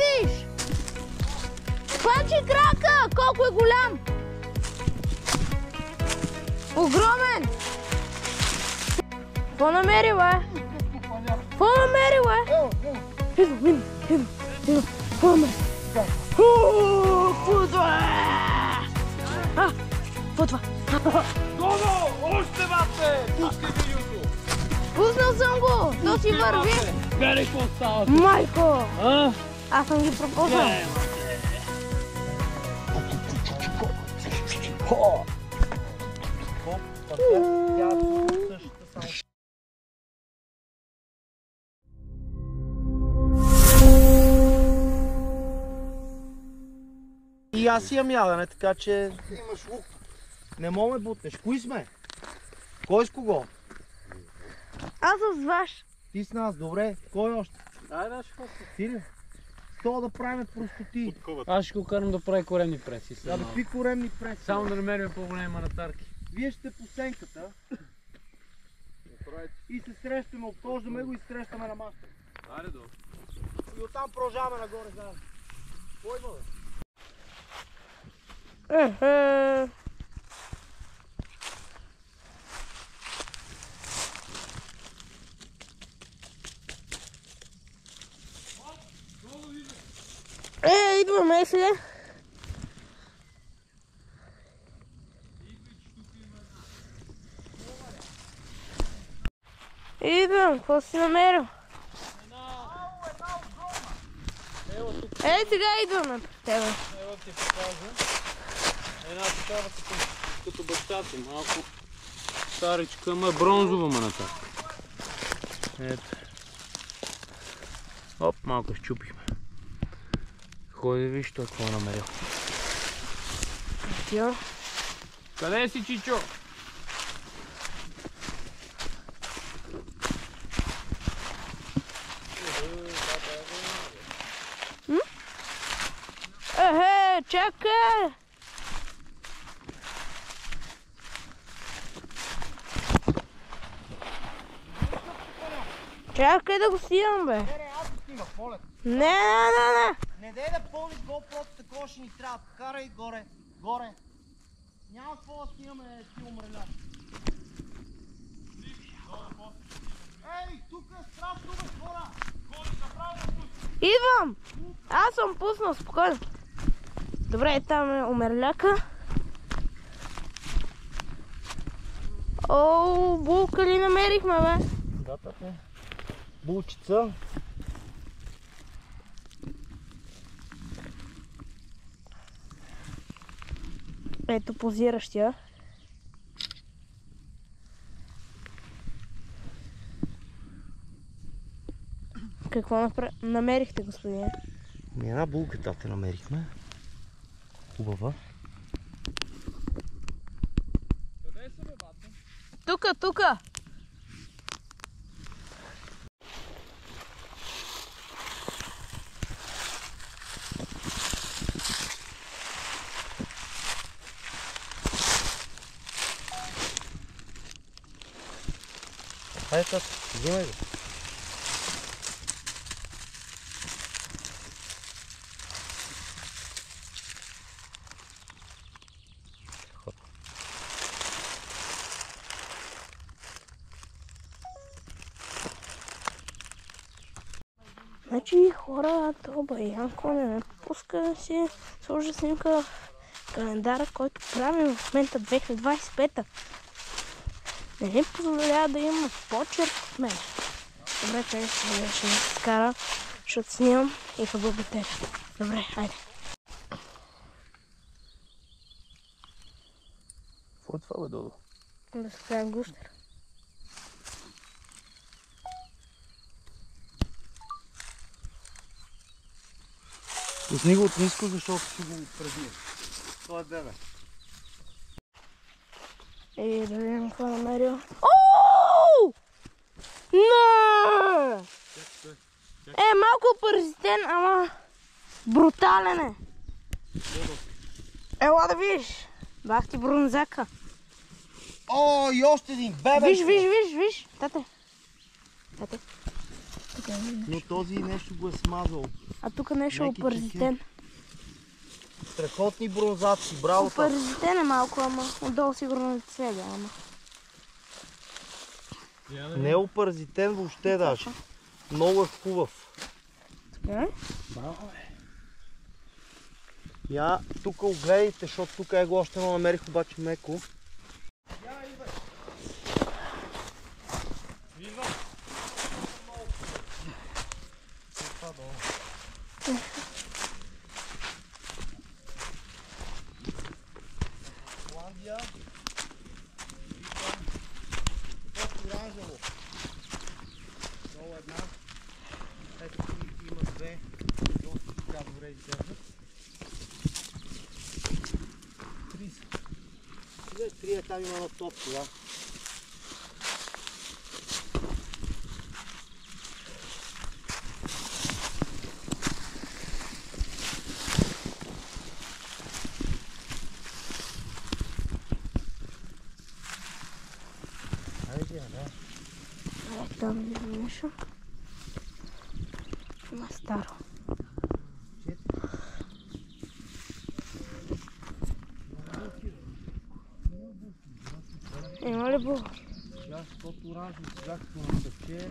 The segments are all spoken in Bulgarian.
видиш? Хвачи крака! Колко е голям! Огромен! Какво намери, бе? Какво намери, бе? Идва. Какво намери? Путва! Путва! Додо! Още, бате! Пусти видеото! Пуснал съм го! То си върви! Гледай какво става! Майко! А? Аз съм ги пропуснал! И аз имам ядене, така че имаш лук. Не мога ме бутнеш. Кои сме? Кой с кого? Аз с ваш. Ти с нас, добре. Кой още? Айде, ще ходи. Ти ли? Това да правим простоти. Аз ще го карам да прави коремни преси. Да, какви коремни преси? Само да намерим по-големи манатарки. Вие ще по сенката. И се срещаме, обхождаме го и срещаме на масата. Айде, долу. И оттам продължаваме нагоре заедно. Кой има, бе? Идваме сега. Идвам, какво си намерил? Ей, сега идваме при тебе. Ева ти покажа. Една такава като бащата, малко старичка, ама бронзова манатарка. Ето. Оп, малко щупихме. Ходи, виж той какво намерил. Тя. Къде си, Чичо? Чакай! Чакай да го снимам, бе. Аз го снимах, моля. Не. Не дай да пълниш GoPro, такова ще ни трябва. Карай горе, горе. Няма какво да снимаме, ти умреля. Ей, тук е страшно, бе, хора! Идвам! Аз съм пуснал, спокойно. Добре, там е умерляка. О, булка ли намерихме, бе? Да, така. Булчица. Ето позиращия. Какво намерихте, господине? Една булка, тате, намерихме. Хубава. Къде са, бе, бате? Тука! Хайде, тате, взимай го. Значи хора, това Баянко не ме пуска да си сложа снимка в календара, който правим в момента 2025-та. Не ми позволява да има почерк от мен. Добре, че ще ми се скара, защото снимам и в бъбите. Добре, хайде. Какво е това, бе, Додо? Да се кажа гущер. Пусни го от ниско, защото си го преди. Това е бебе. И да видим какво намерил. Ооо! Не! Малко паразитен, ама брутален е. Ела да видиш. Бах ти бронзака. О, и още един бебе. Виж. Тате. тук е нещо. Но този нещо го е смазал. А тук нещо Леки опарзитен. Страхотни бронзации, браво! Опарзитен е малко, ама отдолу сигурно не се да, ама. Не е опарзитен въобще даже. Много е хубав. Така? Я тук огледайте, защото тук е го още не намерих обаче меко. Холандия. Оранжево. Много една. Ето има две. Доста така добре издържат. 30. Три е там има на топ това. Там има нещо. Има старо. Има ли булки? Сега, защото оранжево сега като насъче,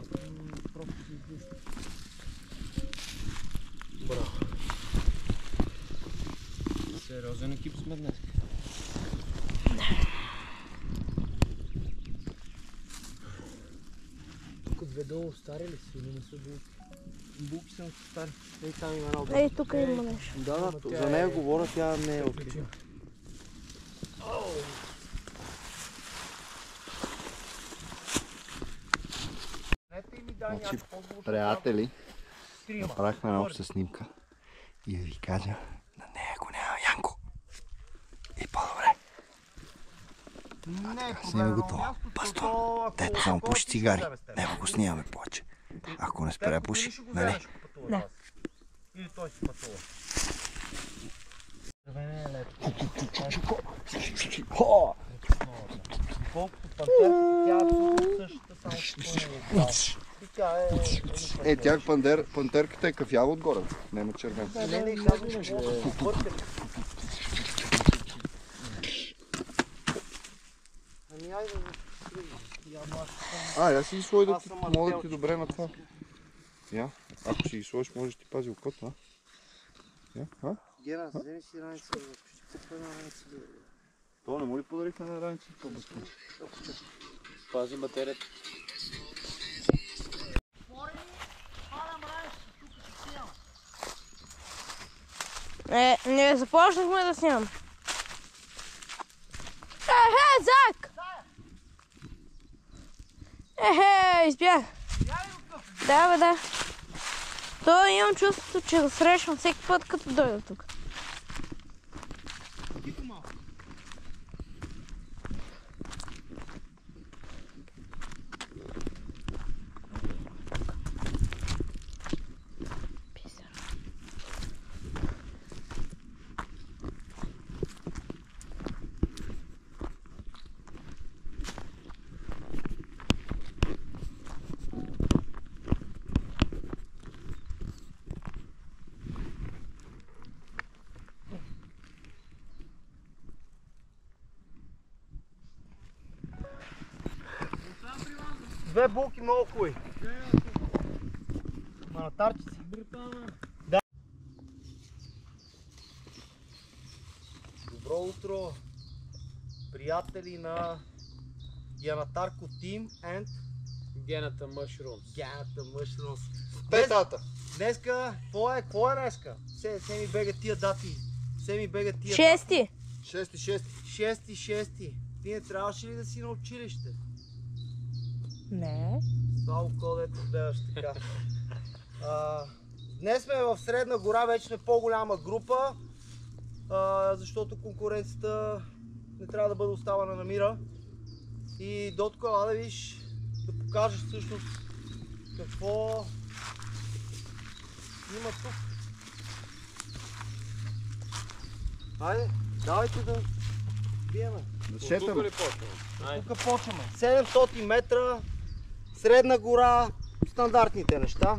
просто се издушва. Браво. Сериозен екип сме днес. Тук две долу стари ли си или не са булки? Булки са стари. Ей, там има една Ей, тук има нещо. Да, за нея говоря, тя не е окей. Значи, приятели, направихме една обща снимка и да ви кажа, на нея го няма Янко. И по-добре. Снимай го това. Пастон, дето само пуши цигари. Нема го снимаме повече. Ако не спре пуши, нали? Да. Или той си пътува. Колкото пантерката, тя е абсолютно същата, само тя е... Тя пантерката е кафява отгоре. Нема червен. Не, казвам, че Ами айде да Я си ги слой да ти мога да ти добре на това. Я, ако си ги сложиш, можеш да ти пази окото, а? Гена, вземи си раница, ще купа една раница. То не му ли подарихме на раница? Пази батерията. Не започнахме да снимам. Зак! Избях. Да, да. То имам чувството, че го срещам всеки път, като дойда тук. Две булки много хубави. Ма на тарчица. Да. Добро утро, приятели на Янатарко Team and Гената Mushrooms. Гената Mushrooms. Петата! Днеска, какво е днеска? Се ми бега тия дати. Шести. Шести. Ти не трябваше ли да си на училище? Не. Слава кодето гледаш така. Днес сме в Средна гора, вече сме по-голяма група, защото конкуренцията не трябва да бъде оставена на мира. И Дотко, ела да виж, да покажеш всъщност какво има тук. Хайде, давайте да биеме. Да шетаме. Тук ли почваме? Тук почваме. 700 метра, Средна гора, стандартните неща.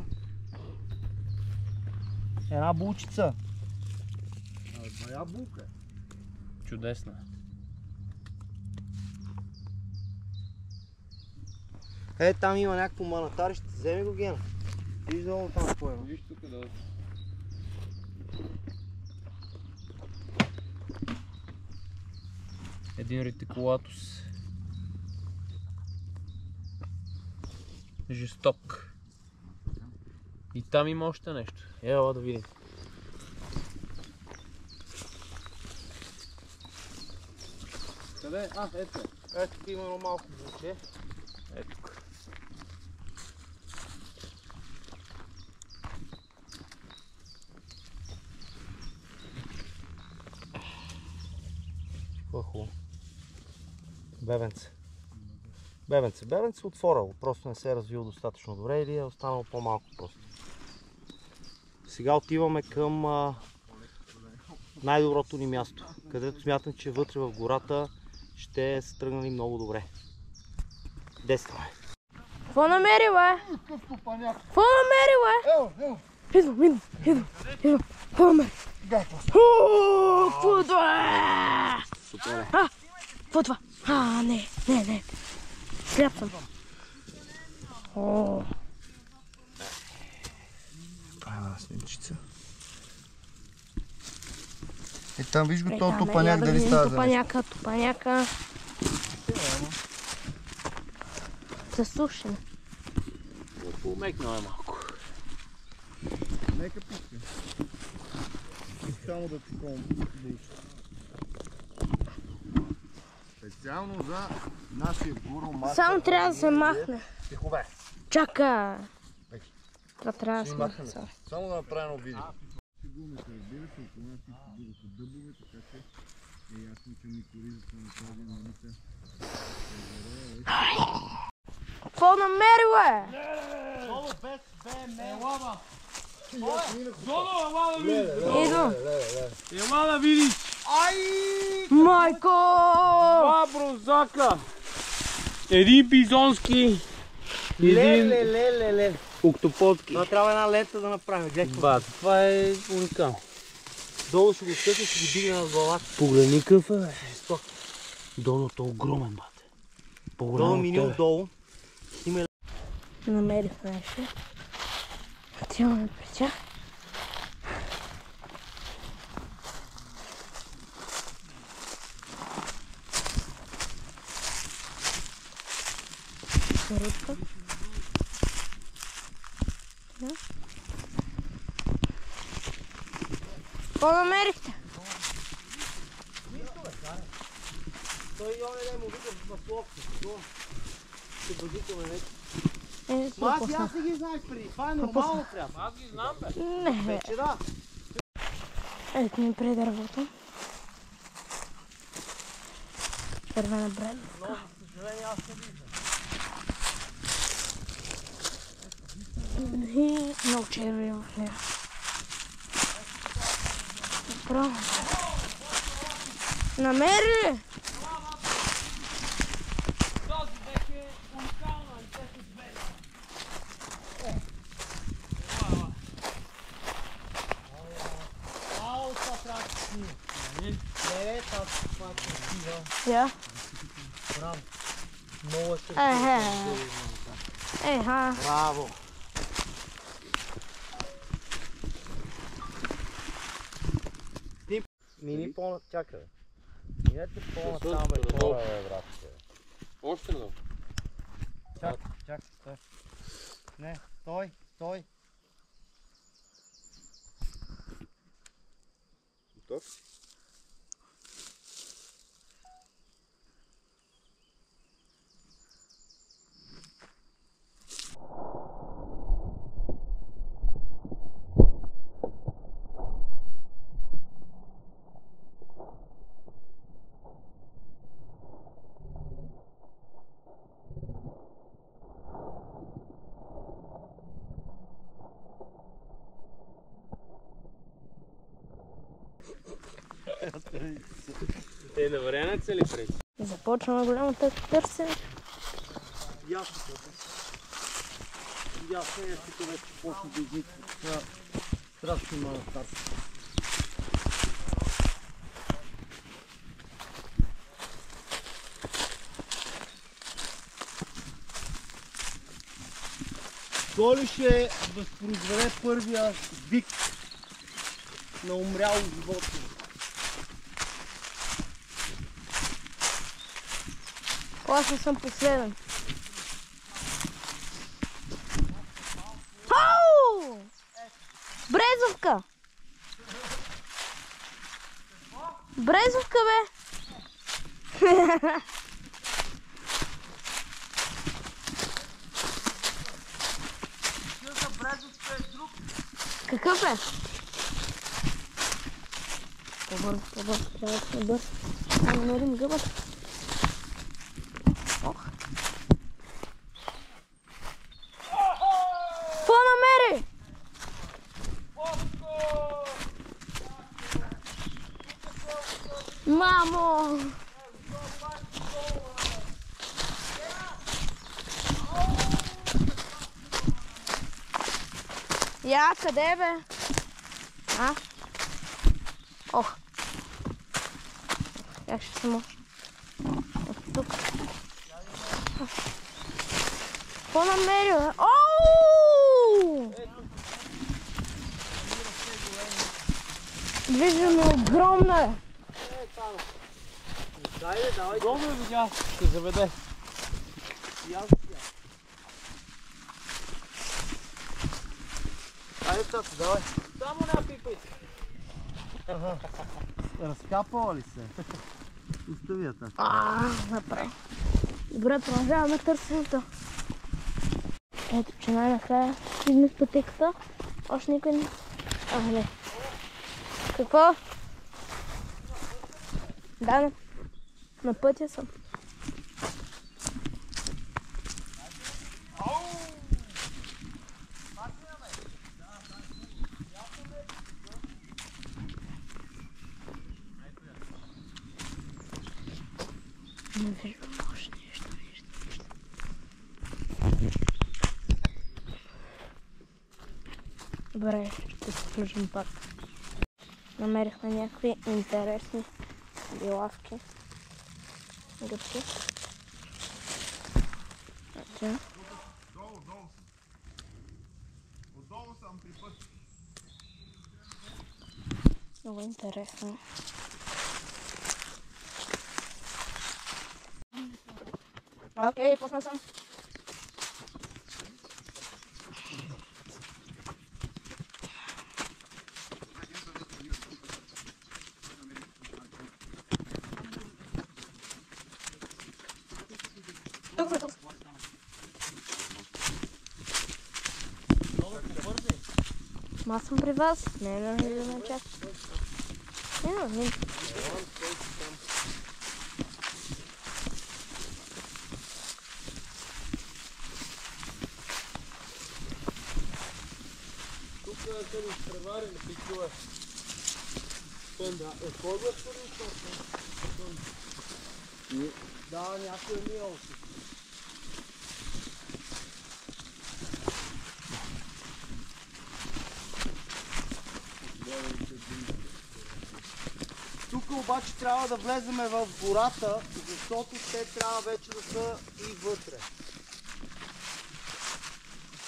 Една булчица. Бая булка. Чудесна. Там има някакво манатарище. Вземи го, Гена. Виж долу там какво е. Виж тук да. Един ретикулатус. Жесток. И там има още нещо. Ела да видим. Къде? Ето. Ето тук има едно малко булче. Ето тук. Какво е хубаво? Бебенце. Бебенце отворило. Просто не се е развил достатъчно добре или е останало по-малко просто. Сега отиваме към най-доброто ни място, където смятам, че вътре в гората ще се тръгнали много добре. Действаме. Какво намери, бе? Какво намери, бе? Идвам. Какво намери? Какво е това? Супер. Какво е това? Не. Сляп съм. Това е една снимчица. Там виж го този тупаняк дали става за нещо. Тупаняка. Засушен. Помекнал е малко. Нека писка. Само да такова булче. Специално за нашия гуру мастер. Само трябва да се махне. Тихо бе. Чака. Това трябва да се махне. Само да направим видео. Какво намери, бе? Идвам. Ела да видиш! Майко! Два брозака! Един бизонски и един октоподски. Това трябва една лента да направим. Гледай. Бат, това е уникално. Долу ще го стъкне, ще го дигне над главата. Погледни какъв е, бе. Доното е огромен, бат. Долу мини долу. Намерих нещо. Отиваме при тях. Рудка. Какво намерихте? Той и оне му вика в масловка. Ще бъдикаме вече. Аз не ги знаех преди. Това е нормално трябва. Аз ги знам, бе. Не, бе. Вече да. Ето ми при дървото. Червена бредна. Но, за съжаление, аз не виждам. И много черви в нея. Право. Намери ли? Този дек е уникална антето звезда. Ау, това трябва да се снима. Не, това е красива. Я. Браво. Много е красива. Еха. Браво. Мини по-на... Чакай, бе. Минете по-натам, бе, хора, бе, братче. Още надолу. Чакай, стой. Не, стой. Готов? На варианът са ли преди? Започваме голямото търсене. Ясно. видя следващото вече почна да изниква. Страшно има старство. Той ли ще възпроизведе първия вик на умряло животно? Аз не съм последен. Ау! Брезовка! Брезовка, бе! Какъв е? По-бързо, трябва да сме бързо. Да намерим гъбата. Ох. Какво намери? Мамо! Я, къде бе? А? Ох! Как ще съм от тук? Какво намерил? Оу! Виждаме, огромна е. Давай. Огромно видя, ще заведе. Айде, тато, давай. Само напипайте. Разкапала ли се? Остави я тато. Направо. Добре, продължаваме търсенето. Ето, че най-накрая стигне с пътеката. Още никой не... не. Какво? Да, на пътя съм. Не виждам още нещо, виждам. Добре, ще се включим пак. Намерихме някакви интересни билавки. Гъбки. Ето. Отдолу съм при път. Много интересно. Окей, пусна съм. Аз съм при вас. Не е нужно да ме чакате. Не е нужно. Тук са ни изпреварили, ти чува. Кой го е спорил точно? Да, някой е мил си. Тук обаче трябва да влезем в гората, защото те трябва вече да са и вътре.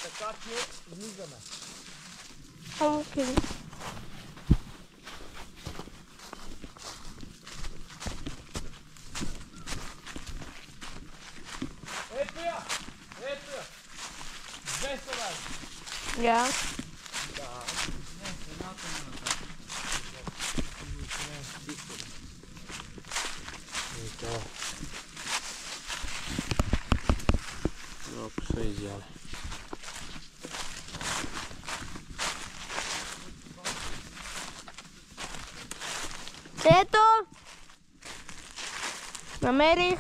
Така че влизаме. Окей. Ето я! Ето я! Две са дай! Я. Малко са изяли. Ето! Намерих!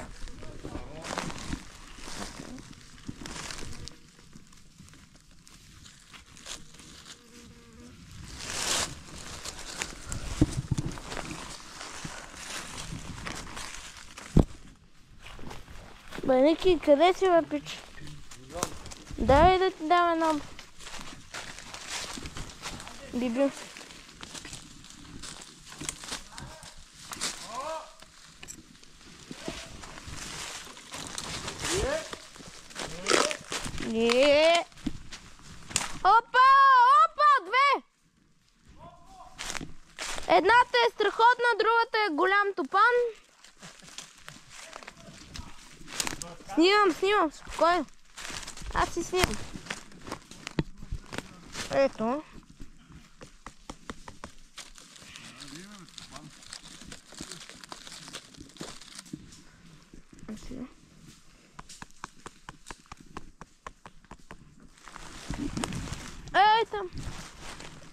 Бе, Ники, къде си, бе, пич? Дай да ти дам едно. Биби. Не. Опа! Опа! Две! Едната е страхотна, другата е голям топан. Снимам, спокойно. Аз си снимам. Ето.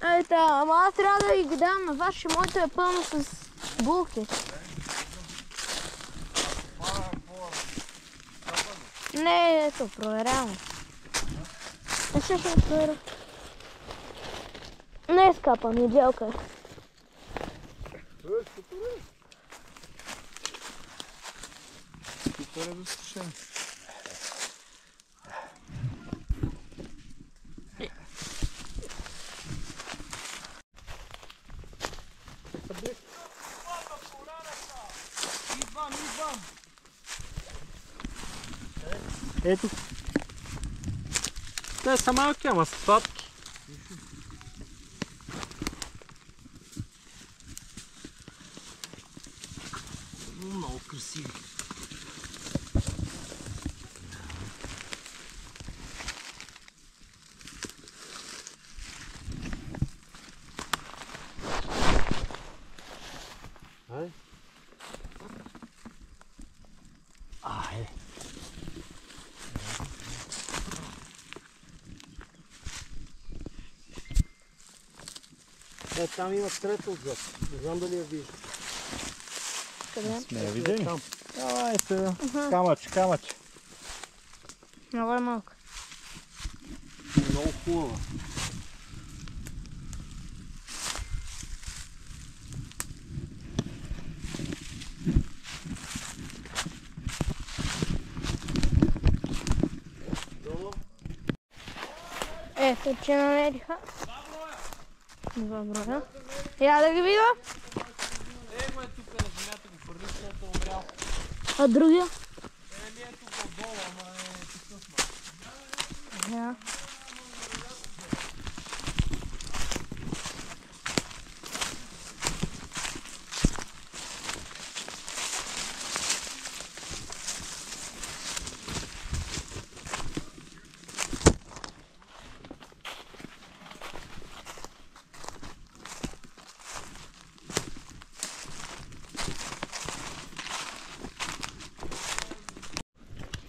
Ето, ама аз трябва да ви ги дам на вас, че моето е пълно с булки. Не, ето, проверявам. Ще проверя. Не е скапа, ми джелка е. Супер е застрашен. Ето. Те са малки, ама са сладки. Много красиви. Е, там има трета отзад. Не знам дали я вижда. Къде? Сме я видели? Там. Давай се. Камъч. Много е малко. Много хубава. Ето, че намериха. Два броя. Я да ги видя. Его е тук на земята, го хвърли, защото е умрял. А другия? Еми е тук отдолу, ама е такъв малко. Я.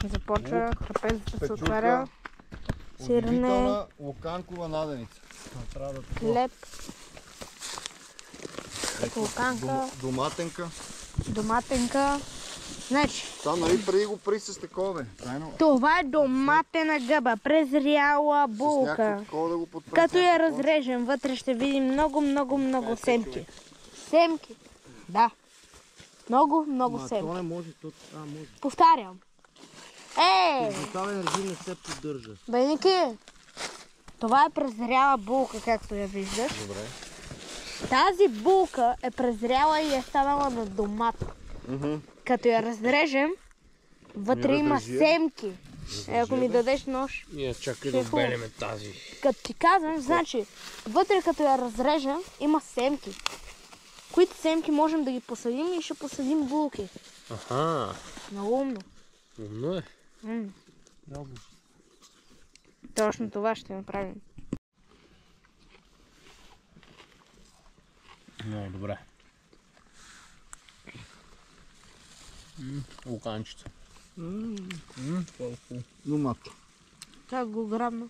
Започва трапезата да се отваря. Сирене, Удивителна луканкова наденица. хлеб, луканка, доматенка. Значи, Там нали преди го при с такова, тайно. това е доматена гъба, презряла С булка. някакво такова да го подпрем. Като я разрежем, вътре ще видим много семки. Семки, да. Много То семки. не може, то може. Повтарям. Изоставен режим не се поддържа. Бе, Ники, това е презряла булка, както я виждаш. Добре. Тази булка е презряла и е станала на домат. Като я разрежем, вътре има семки. Ако ми дадеш нож, Ние чакай да обелеме тази. като ти казвам, значи, вътре като я разрежем, има семки. Които семки можем да ги посадим и ще посадим булки. Аха, Много умно. умно е. Точно това ще направим. Много добре. Луканчица. Думат. Как го грабна?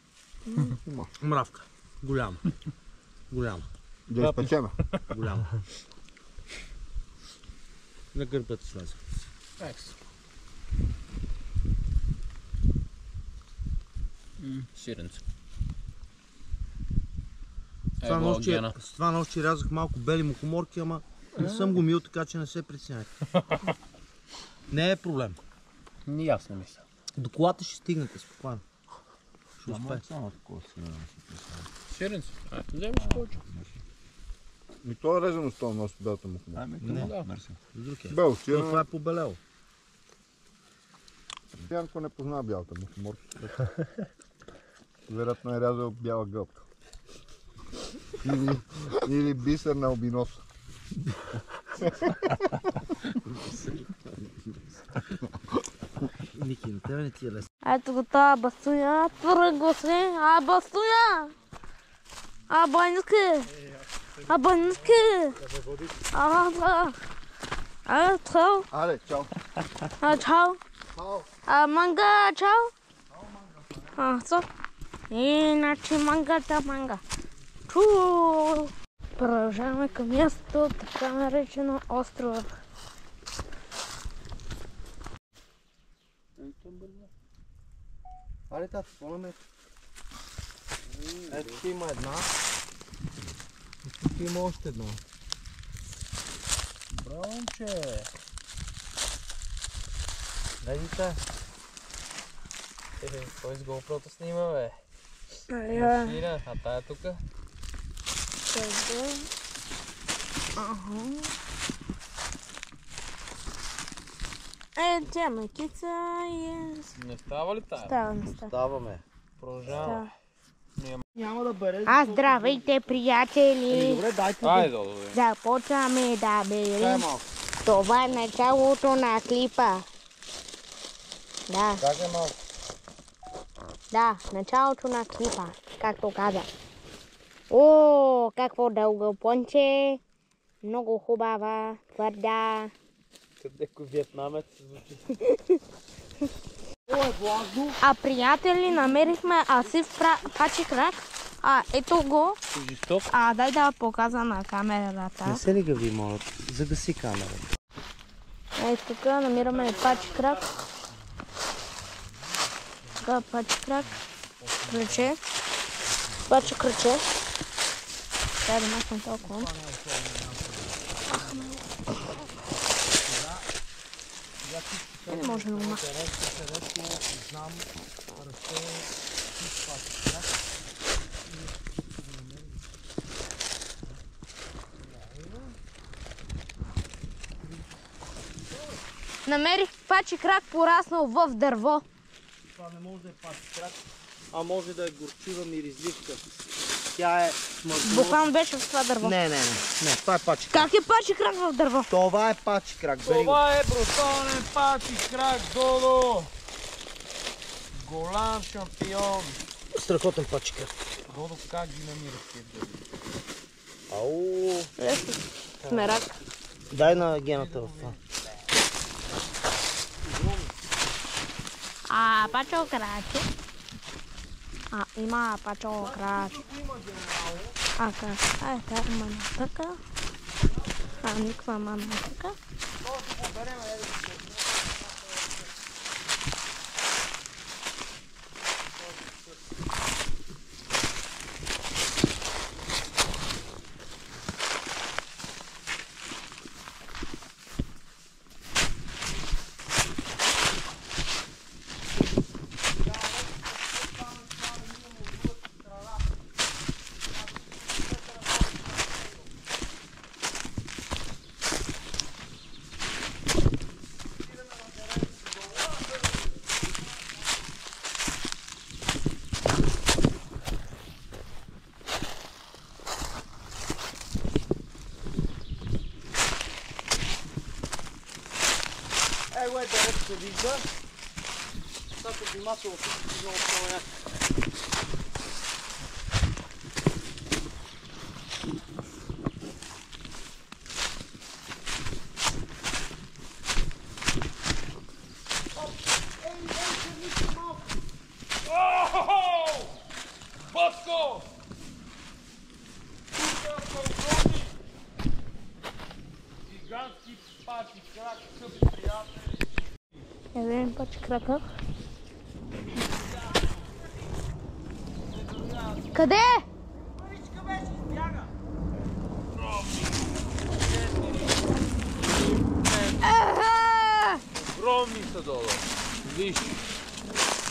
Мравка. Голяма. Да изпечеме. Голяма. На гърбата слезе. Сиренце. С това нощи рязах малко бели мухоморки, ама не съм го мил, така че не се притеснявайте. Не е проблем. Ни аз не мисля. До колата ще стигнете спокойно. Ще успее. Само такова си Сиренци. Вземеш повече. Ми то е резано с това носи белата му хубаво. Не, Да. мерси. Друг е. Бел, Но сирено. това е побелело. Янко не познава бялата мухомор. Вероятно е рязал бяла гълбка. Или бисер на албинос. Мики, на тебе не ти е лесно. Ето го това бастуя, тръгва се, бастуя! Баниски! Баниски! Чао! Але, чао. Чао! Манга, чао! Со? Иначе манга. Чу! Продължаваме към мястото, така наречено острова. Але тата, какво намери? Ето тук има една. И тук има още една. Бронче! Видите? Кой с GoPro-то снима, бе? Машина, а тая тука? Тя макица е... Не става ли тая? Става. Ставаме. Продължаваме. Няма да бере. Здравейте, приятели! Добре, дайте Айде, долу. Започваме да берем. малко. Това е началото на клипа. Да, Чакай малко. началото на клипа, както каза. О, какво дълго понче. Много хубава, твърда. Къде виетнамец се звучи? О, е влажно. Приятели, намерихме асив пачи крак. Ето го. Жесток. Дай да показва на камерата. Не се ли гави, моля? Загаси камерата. Ето тук намираме пачи крак. Така, пачи крак. Ключе. Пачи ключе. Трябва да махнем толкова. Не може да го махнем. Намерих пачи крак пораснал в дърво. Това не може да е пачи крак, а може да е горчива миризливка. Тя е смъртно. Буквално беше в това дърво. Не, това е пачи крак. Как е пачи крак в дърво? Това е пачи крак, бери го. Това е брутален пачи крак, Додо! Голям шампион! Страхотен пачи крак. Додо, как ги намираш тези дърви? Ау. Лесно. Смерак. Дай на гената в това. Пачо краче. Има пачо краче. Така е мана така. Никаква мана така. Его е дърво се вижда. Сега внимателно всички много по-ясно. Баско! Гигантски пачи крак, скъпи приятели! Един пачи крака. Къде? Паричка вече избяга. Огромни са, Додо. Виж,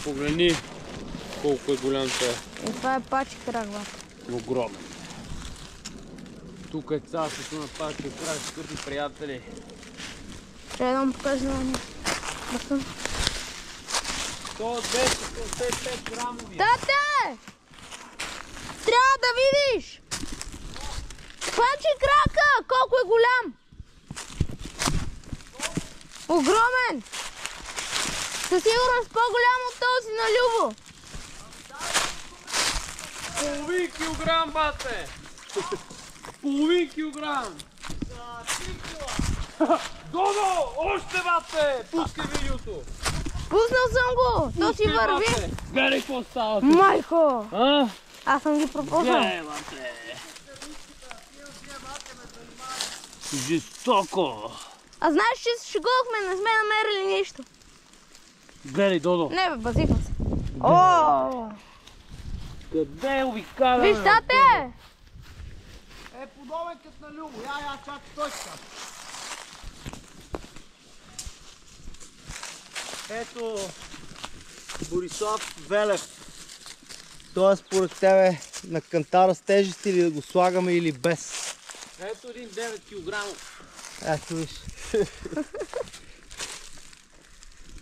погледни. Колко е голям той. И това е пачи крак, бе. Огромен. Тук е царството на пачи крак, скъпи приятели. Трябва да му покажа на мен. Басън. 100-255 грамови. Тате! Трябва да видиш! Пачи крака! Колко е голям! Огромен! Със сигурност по-голям от този на Любо. Половин килограм, бате! Половин килограм! Додо! Още, бате! Пускай видеото! Пуснал съм го! То си върви! Гледай какво става! Майко! А? Аз съм ги пропуснал. Гледай, бате! Жестоко! А знаеш, че се шегувахме, не сме намерили нищо. Гледай, Додо! Не бе, базикам се. О! Къде обикаляме? Виж, тате! Е подобен като на Любо. Я, чакай, той сега. Ето Борислав Велев. Той е според тебе на кантара с тежест или да го слагаме или без? Ето един 9 килограмов. Ето виж.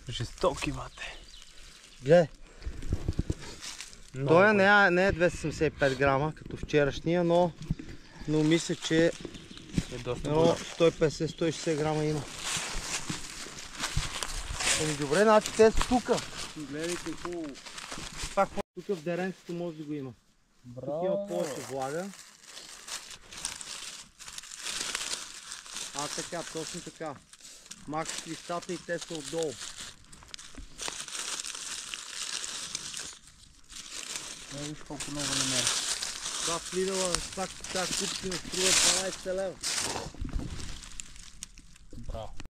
Жестоки, бате. Гледай. Той не е 275 грама, като вчерашния, но мисля, че Е доста 150-160 грама има. Добре, значи те са тука. Гледайте хубаво. Тук в деренцето може да го има. Тук има повече влага. Така, точно така. Махаш листата и те са отдолу. Не виж колко много намеря. Това в Лидъла, тази купчина струва 12 лева. Браво.